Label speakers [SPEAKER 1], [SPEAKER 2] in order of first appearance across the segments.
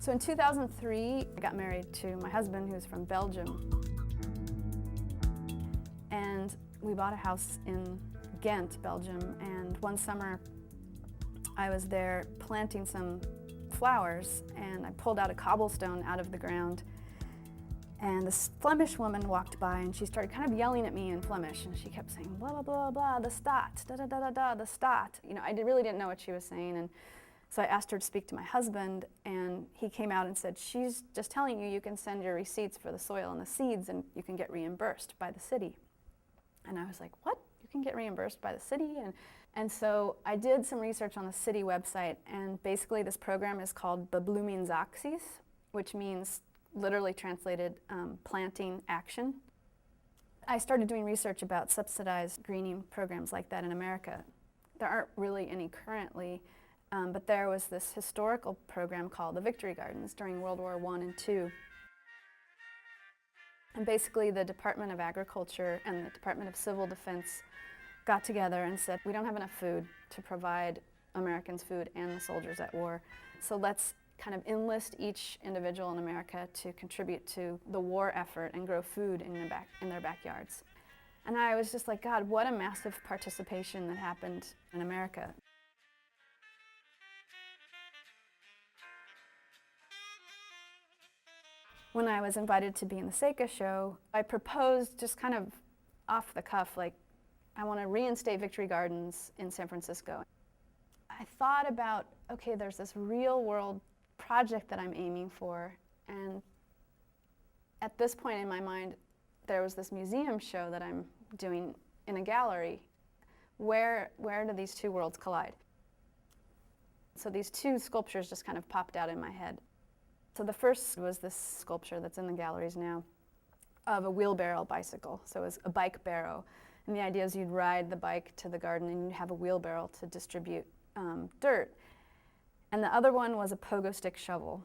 [SPEAKER 1] So in 2003, I got married to my husband, who's from Belgium. And we bought a house in Ghent, Belgium, and one summer I was there planting some flowers, and I pulled out a cobblestone out of the ground, and this Flemish woman walked by, and she started kind of yelling at me in Flemish, and she kept saying, blah, blah, blah, blah, the staat, da, da, da, da, da, the staat. You know, I really didn't know what she was saying, and so I asked her to speak to my husband, and he came out and said, she's just telling you you can send your receipts for the soil and the seeds, and you can get reimbursed by the city. And I was like, what? You can get reimbursed by the city? And so I did some research on the city website, and basically this program is called Bebloemingsacties, which means, literally translated, planting action. I started doing research about subsidized greening programs like that in America. There aren't really any currently, but there was this historical program called the Victory Gardens during World War I and II. And basically the Department of Agriculture and the Department of Civil Defense got together and said, we don't have enough food to provide Americans food and the soldiers at war, so let's kind of enlist each individual in America to contribute to the war effort and grow food in their backyards. And I was just like, God, what a massive participation that happened in America. When I was invited to be in the Seika show, I proposed just kind of off the cuff, like, I want to reinstate Victory Gardens in San Francisco. I thought about, okay, there's this real world project that I'm aiming for, and at this point in my mind, there was this museum show that I'm doing in a gallery. Where do these two worlds collide? So these two sculptures just kind of popped out in my head. So the first was this sculpture that's in the galleries now of a wheelbarrow bicycle. So it was a bike barrow. And the idea is you'd ride the bike to the garden and you'd have a wheelbarrow to distribute dirt. And the other one was a pogo stick shovel.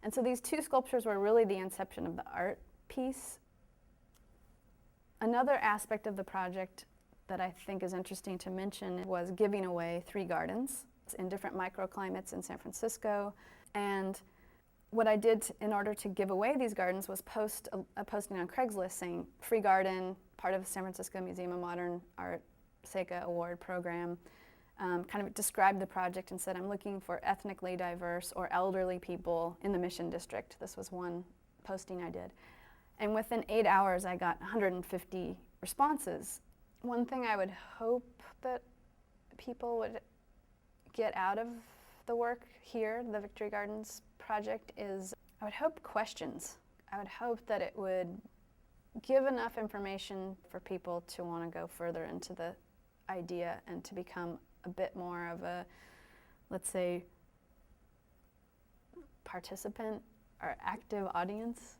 [SPEAKER 1] And so these two sculptures were really the inception of the art piece. Another aspect of the project that I think is interesting to mention was giving away 3 gardens in different microclimates in San Francisco. And what I did in order to give away these gardens was post a posting on Craigslist saying, free garden, part of the San Francisco Museum of Modern Art Seika Award program. Kind of described the project and said, I'm looking for ethnically diverse or elderly people in the Mission District. This was one posting I did. And within 8 hours, I got 150 responses. One thing I would hope that people would get out of the work here, the Victory Gardens project, is I would hope questions. I would hope that it would give enough information for people to want to go further into the idea and to become a bit more of a, let's say, participant or active audience.